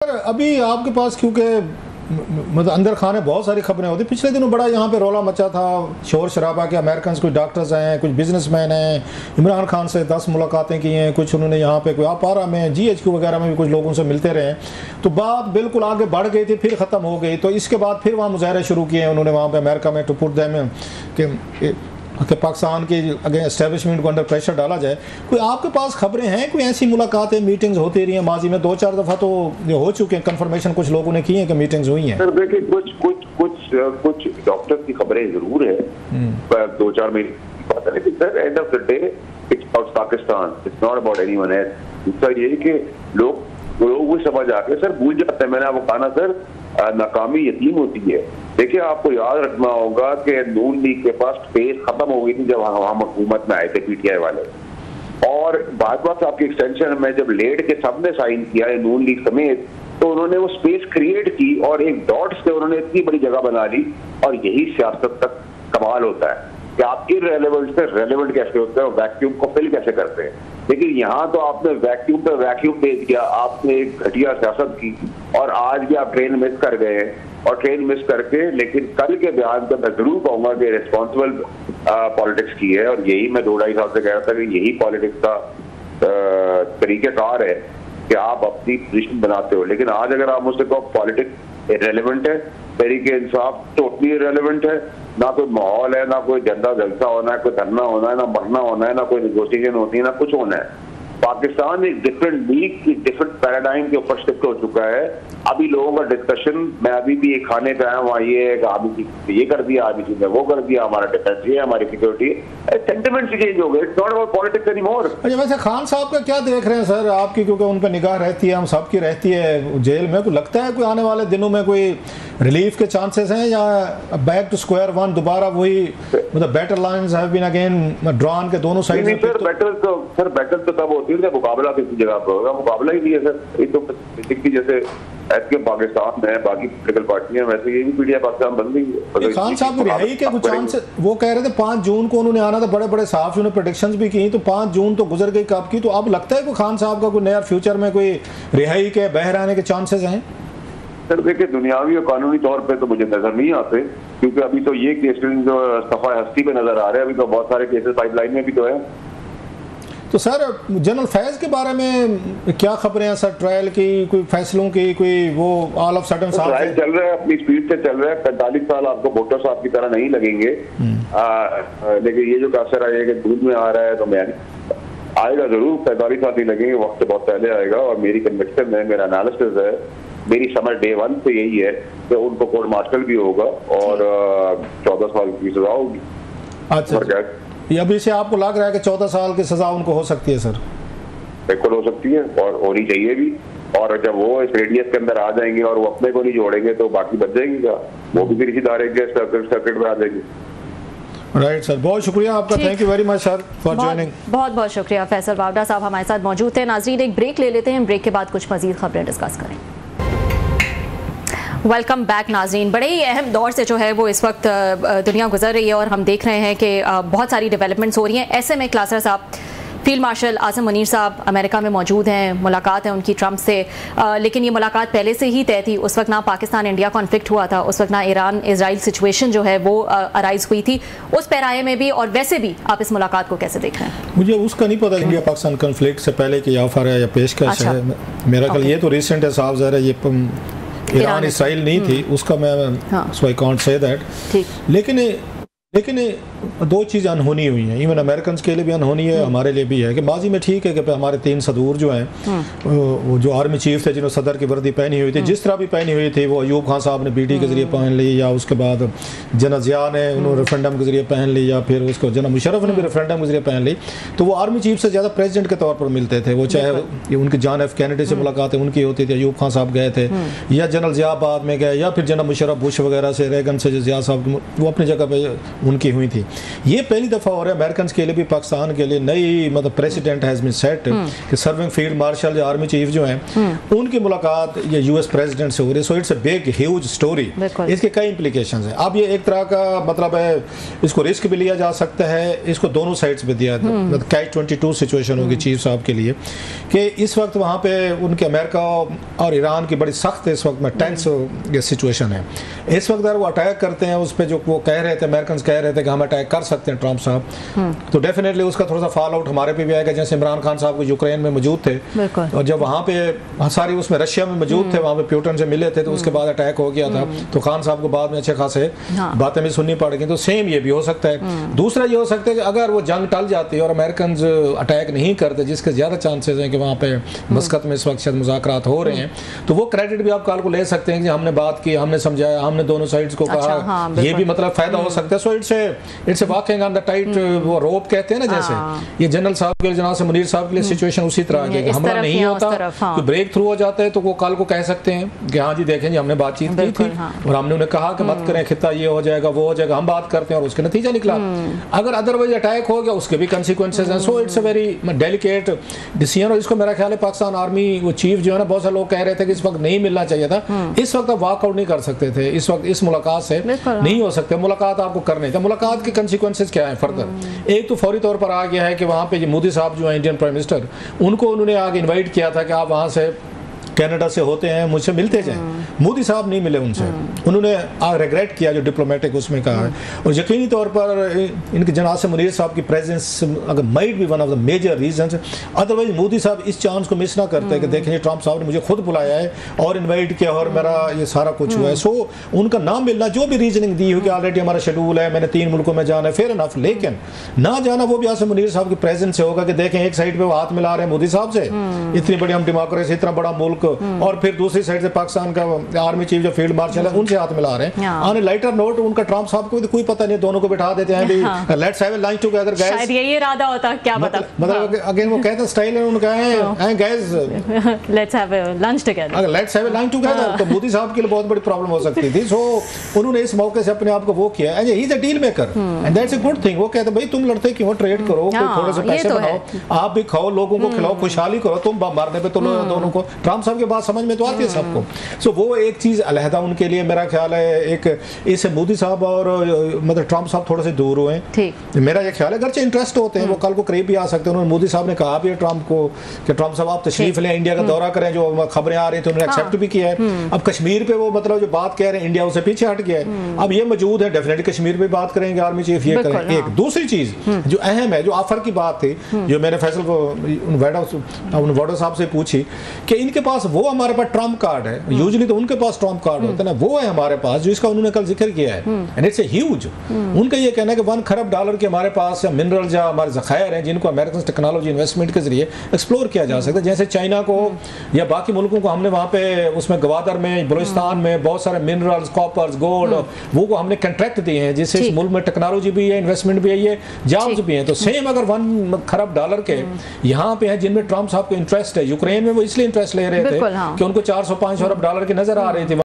अभी आपके पास क्योंकि मतलब अंदर खाने बहुत सारी खबरें होती, पिछले दिनों बड़ा यहाँ पे रौला मचा था, शोर शराबा के अमेरिकन कुछ डॉक्टर्स हैं, कुछ बिजनेसमैन हैं, इमरान खान से 10 मुलाकातें की हैं, कुछ उन्होंने यहाँ पे कोई आपारा में GHQ वगैरह में भी कुछ लोगों से मिलते रहे, तो बात बिल्कुल आगे बढ़ गई थी, फिर ख़त्म हो गई। तो इसके बाद फिर वहाँ मुजाहरे शुरू किए हैं उन्होंने वहाँ पर अमेरिका में, टू पुट देम कि पाकिस्तान के अगेंस्ट एस्टेब्लिशमेंट को अंडर प्रेशर डाला जाए। कोई आपके पास खबरें हैं, कोई ऐसी मुलाकातें मीटिंग्स होती रही हैं माजी में? 2-4 दफ़ा तो हो चुके हैं, कंफर्मेशन कुछ लोगों ने की है कि मीटिंग्स हुई हैं। सर देखिए, कुछ डॉक्टर्स की खबरें जरूर है, 2-4 महीने की बात है, लेकिन sir end of the day it's about Pakistan, it's not about anyone else. दूसरा ये कि लोग वो समझ आके सर भूल जाते हैं। मैंने आपको कहा ना सर, नाकामी यतीम होती है। देखिए, आपको याद रखना होगा कि नून लीग के पास स्पेस खत्म हो गई थी जब हम हुकूमत में आए थे, PTI वाले, और बात आपकी एक्सटेंशन में जब लेट के सबने साइन किया है नून लीग समेत, तो उन्होंने वो स्पेस क्रिएट की और एक डॉट से उन्होंने इतनी बड़ी जगह बना ली। और यही सियासत तक कमाल होता है कि आप इररेलेवेंट से रेलेवेंट कैसे होते हैं और वैक्यूम को फिल कैसे करते हैं। लेकिन यहाँ तो आपने वैक्यूम पे वैक्यूम भेज दिया, आपने एक घटिया सियासत की, और आज भी आप ट्रेन मिस कर गए हैं। और ट्रेन मिस करके, लेकिन कल के बयान पे मैं जरूर कहूंगा कि रिस्पॉन्सिबल पॉलिटिक्स की है, और यही मैं 2-2.5 साल से कह रहा था कि यही पॉलिटिक्स का तरीकेकार है कि आप अपनी पोजीशन बनाते हो। लेकिन आज अगर आप मुझसे कहो पॉलिटिक्स इररेलेवेंट है, तरीके इंसाफ टोटली इररेलेवेंट है, ना कोई माहौल है, ना कोई झंडा जलसा होना है, कोई धरना होना है, ना मरना होना है, ना कोई नेगोशिएशन होती है, ना कुछ होना है। पाकिस्तान एक डिफरेंट लीग की डिफरेंट पैराडाइम के ऊपर शिफ्ट हो चुका है। अभी लोगों का डिस्कशन, मैं अभी भी एक खाने पे आया, वहाँ ये है कि अभी ये कर दिया, अभी चीजें वो कर दिया, हमारा डिफेंस ये, हमारी सिक्योरिटी, सेंटिमेंट चेंज हो गए। It's not about politics any more. अच्छा, वैसे खान साहब का क्या देख रहे हैं सर आपकी, क्योंकि उन पर निगाह रहती है, हम सबकी रहती है जेल में, को लगता है कोई आने वाले दिनों में कोई रिलीफ के चांसेस हैं, या बैक टू स्क्वायर वन दोबारा वही, मतलब battle lines have been again drawn के दोनों साइड में? बैटल तो तब होती है मुकाबला किसी जगह पर होगा, मुकाबला ही नहीं है सर। ये तो बेसिकली जैसे ऐसे पाकिस्तान में बाकी पॉलिटिकल पार्टियां, वैसे ये भी PTI पाकिस्तान बन गई है। खान साहब की रिहाई के कुछ चांस, वो कह रहे थे 5 जून को उन्होंने आना था, बड़े बड़े साहब उन्होंने प्रेडिक्शंस भी की, तो 5 जून तो गुजर गई कब की। तो अब लगता है कि खान साहब का कोई नया फ्यूचर में कोई रिहाई के बहर आने के चांसेस हैं? सर देखिए, दुनियावी और कानूनी तौर पे तो मुझे नजर नहीं आते, क्योंकि अभी तो ये केस जो सफा हस्ती पे नजर आ रहे हैं, अभी तो बहुत सारे केसेस पाइपलाइन में भी तो है। तो सर जनरल फैज के बारे में क्या खबरें हैं सर, ट्रायल की, कोई फैसलों की, कोई वो ऑल ऑफ सडन साहब ट्रायल चल रहा है, अपनी स्पीड से चल रहा है। 45 साल आपको भुट्टो साहब की तरह नहीं लगेंगे, लेकिन ये जो कासर है कि दूध में आ रहा है, तो मैं आएगा जरूर, 45 साल ही लगेंगे, वक्त बहुत पहले आएगा। और मेरी कन्विक्शन है, मेरा एनालिसिस है, मेरी समझ डे 1 से यही है कि उनको कोर्ट मार्शल भी होगा और 14 साल की सजा होगी। अच्छा, ये अभी से आपको लग रहा है कि 14 साल की सजा उनको हो सकती है सर? बिल्कुल हो सकती है, और होनी चाहिए भी। और जब वो इस रेडियस के अंदर आ जाएंगे और वो अपने को नहीं जोड़ेंगे, तो बाकी बच जाएंगे क्या? वो भी फिर इसी दायरे के सर्किट में आ जाएंगे। राइट सर, बहुत शुक्रिया आपका, thank you very much sir for joining. बहुत बहुत शुक्रिया। फैसल बावड़ा साहब हमारे साथ मौजूद थे। नाजरीन, एक ब्रेक ले लेते हैं, ब्रेक के बाद कुछ मजीद खबरें डिस्कस करें। वेलकम बैक नाजरीन। बड़े ही अहम दौर से जो है वो इस वक्त दुनिया गुजर रही है, और हम देख रहे हैं कि बहुत सारी डेवलपमेंट्स हो रही हैं। ऐसे में क्लासर साहब, फील्ड मार्शल आज़म मुनीर साहब अमेरिका में मौजूद हैं, मुलाकात है उनकी ट्रंप से, लेकिन ये मुलाकात पहले से ही तय थी। उस वक्त ना पाकिस्तान इंडिया कॉन्फ्लिक्ट हुआ था, उस वक्त ना ईरान इजराइल सिचुएशन जो है वो अराइज हुई थी उस पैराए में भी। और वैसे भी आप इस मुलाकात को कैसे देख रहे हैं? मुझे उसका नहीं पता इंडिया पाकिस्तान कॉन्फ्लिक्ट से पहले की ऑफर है या पेशकश है। मेरा ख्याल ये तो रिसेंट है साहब, ज़रा ये ईरान इसराइल नहीं थी, उसका मैं सो आई कांट से दैट। लेकिन 2 चीज़ें अनहोनी हुई हैं, इवन अमेरिकन के लिए भी अनहोनी है, हमारे लिए भी है। कि माजी में ठीक है कि हमारे 3 सदूर जो हैं, वो जो आर्मी चीफ थे जिन्होंने सदर की वर्दी पहनी हुई थी, जिस तरह भी पहनी हुई थी, वो अयूब खान साहब ने BT के जरिए पहन ली, या उसके बाद जनरल ज़िया ने उन्होंने रेफरेंडम के जरिए पहन ली, या फिर उसको जनरल मुशर्रफ ने भी रेफरेंडम के जरिए पहन ली। तो वो आर्मी चीफ से ज़्यादा प्रेसिडेंट के तौर पर मिलते थे, वो चाहे उनकी जॉन F कैनेडी से मुलाकातें उनकी होती थी, अयूब खान साहब गए थे, या जनरल ज़िया बाद में गए, या फिर जनरल मुशर्रफ बुश वगैरह से, रेगन से ज़िया साहब वो अपनी जगह पर उनकी हुई थी। ये पहली दफ़ा हो रहा है अमेरिकन के लिए भी, पाकिस्तान के लिए नई मतलब प्रेसिडेंट हैज़ बीन सेट कि सर्विंग फील्ड मार्शल या आर्मी चीफ जो हैं उनकी मुलाकात ये यूएस प्रेसिडेंट से हो रही है। So it's a big huge story, इसके कई इंप्लीकेशंस हैं। अब ये एक तरह का मतलब है, इसको रिस्क भी लिया जा सकता है, इसको दोनों साइड्स पे दिया, मतलब कैच 22 सिचुएशन होगी चीफ साहब के लिए कि इस वक्त वहाँ पे उनके अमेरिका और ईरान की बड़ी सख्त इस वक्त में टेंस सिचुएशन है। इस वक्त अगर वो अटैक करते हैं उस पर, जो वो कह रहे थे अमेरिकन कह रहे थे कि हम अटैक कर सकते हैं ट्रंप साहब, तो डेफिनेटली उसका थोड़ा सा फॉल आउट हमारे पे भी आएगा। जैसे इमरान खान साहब को यूक्रेन में मौजूद थे और जब वहाँ पे सारी उसमें रशिया में मौजूद थे, वहाँ पे प्यूटन से मिले थे, तो उसके बाद अटैक हो गया था, तो खान साहब को बाद में अच्छे खासे बातें भी सुननी पड़ गई। तो सेम ये भी हो सकता है। दूसरा ये हो सकता है कि अगर वो जंग टल जाती है और अमेरिकन अटैक नहीं करते, जिसके ज़्यादा चांसेस हैं कि वहाँ पे मस्कत में इस वक्त शायद मुज़ाकरात हो रहे हैं, तो वो क्रेडिट भी आप कल को ले सकते हैं कि हमने बात की, हमने समझाया, हमने दोनों साइड्स को कहा, ये भी मतलब फायदा हो सकता है। So it's walking on the tight वो रोप कहते हैं ना, जैसे ये जनरल साहब के लिए, जनाब से मुनीर साहब के लिए सिचुएशन उसी तरह की है। हमला नहीं होता, तो ब्रेक थ्रू हो जाता है, तो वो कल को कह सकते हैं कि हाँ जी देखें जी हमने बातचीत की थी और हमने उन्हें कहा कि मत करें, खिता ये हो जाएगा वो हो जाएगा, हम बात करते हैं और उसका नतीजा निकला। अगर अदरवाइज अटैक हो गया उसके भी कंसिक्वेंसेस हैं। So it's a very delicate decision, और इसको मेरा ख्याल है पाकिस्तान आर्मी वो चीफ जो है ना, बहुत सारे लोग कह रहे थे कि इस वक्त नहीं मिलना चाहिए था, इस वक्त आप वॉकआउट नहीं कर सकते थे, इस वक्त इस मुलाकात से नहीं हो सकते, मुलाकात आपको करनी थी। मुलाकात के कंसिक्वेंसेस क्या है फर्दर? एक तो फौरी तौर पर आ गया है कि वहाँ पे मोदी साहब जो है इंडियन प्राइम मिनिस्टर, उनको उन्होंने आगे इन्वाइट किया था कि आप वहाँ से कनाडा से होते हैं मुझसे मिलते जाएं। मोदी साहब नहीं मिले उनसे, उन्होंने रिग्रेट किया जो डिप्लोमेटिक उसमें कहा है। और यकीनी तौर पर इनके जनाब से मुनीर साहब की प्रेजेंस अगर might be one of the major reasons, otherwise Modi साहब इस चांस को मिस ना करते कि देखें ट्रंप साहब ने मुझे खुद बुलाया है और इन्वाइट किया और मेरा ये सारा कुछ हुआ है। सो उनका नाम मिलना, जो भी रीजनिंग दी हो कि ऑलरेडी हमारा शेड्यूल है, मैंने 3 मुल्कों में जाना है, फेयर इनफ, लेकिन ना जाना वो भी आसिम मुनीर साहब की प्रेजेंस से होगा कि देखें एक साइड पे वो हाथ मिला रहे हैं मोदी साहब से, इतनी बड़ी हम डेमोक्रेसी, इतना बड़ा मुल्क, और फिर दूसरी साइड से पाकिस्तान का आर्मी चीफ जो फील्ड मार्शल है उनसे हाथ मिला रहे हैं। ऑन ए लाइटर नोट उनका ट्रंप साहब को कोई पता नहीं, दोनों को बिठा देते हैं भी let's have a lunch together guys, शायद यही इरादा होता, क्या पता। मतलब अगेन वो कहते हैं स्टाइल है उनका है guys let's have a lunch together, अगर let's have a lunch together तो मोदी साहब के लिए बहुत बड़ी प्रॉब्लम हो सकती थी। सो उन्होंने इस मौके से अपने आप को वो किया, he is a deal maker and that's a good thing. वो कहते भाई तुम लड़ते क्यों, ट्रेड करो, थोड़े से पैसे बनाओ, आप भी खाओ, लोगों को खिलाओ, खुशहाली करो, तुम मारने पे तो दोनों को। ट्रंप साहब की बात समझ में तो आती है सबको। सो वो एक चीज़ अलहदा उनके लिए मेरा ख्याल है, एक इससे मोदी साहब और मतलब ट्रंप साहब थोड़े से दूर हुए, मेरा ये ख्याल है। अगरचे इंटरेस्ट होते हैं, वो कल को करीब भी आ सकते हैं। उन्होंने मोदी साहब ने कहा भी है ट्रंप को कि ट्रंप साहब आप तशरीफ लें, इंडिया का दौरा करें, जो खबरें आ रही थी उन्होंने एक्सेप्ट भी किया है। अब कश्मीर पे वो मतलब जो बात कह रहे हैं इंडिया उससे पीछे हट गया है, अब ये मौजूद है, डेफिनेटली कश्मीर पे बात करेंगे आर्मी चीफ, ये करेंगे। एक दूसरी चीज जो अहम है, जो ऑफर की बात थी, जो मैंने फैसल वाडो साहब से पूछी कि इनके पास वो हमारे पास ट्रंप कार्ड है, यूजुअली तो उनके पास ट्रंप कार्ड होता है ना, वो है हमारे पास, जो इसका उन्होंने कल जिक्र किया है, एंड इट्स ए ह्यूज। उनका ये कहना है कि $1 खरब के हमारे पास या मिनरल्स या हमारे ज़खायर हैं जिनको अमेरिकन टेक्नोलॉजी इन्वेस्टमेंट के जरिए एक्सप्लोर किया जा सकता है। जैसे चाइना को या बाकी मुल्कों को हमने वहाँ पे उसमें गवादर में, बलूचिस्तान में बहुत सारे मिनरल्स, कॉपर्स, गोल्ड, वो को हमने कंट्रैक्ट दिए हैं, जिससे इस मुल्क में टेक्नोलॉजी भी है, इन्वेस्टमेंट भी है, ये जॉब्स भी हैं। तो सेम अगर $1 खरब के यहाँ पे हैं जिनमें ट्रंप साहब को इंटरेस्ट है, यूक्रेन में वो इसलिए इंटरेस्ट ले रहे थे कि उनको $400-500 अरब की नजर आ रही थी।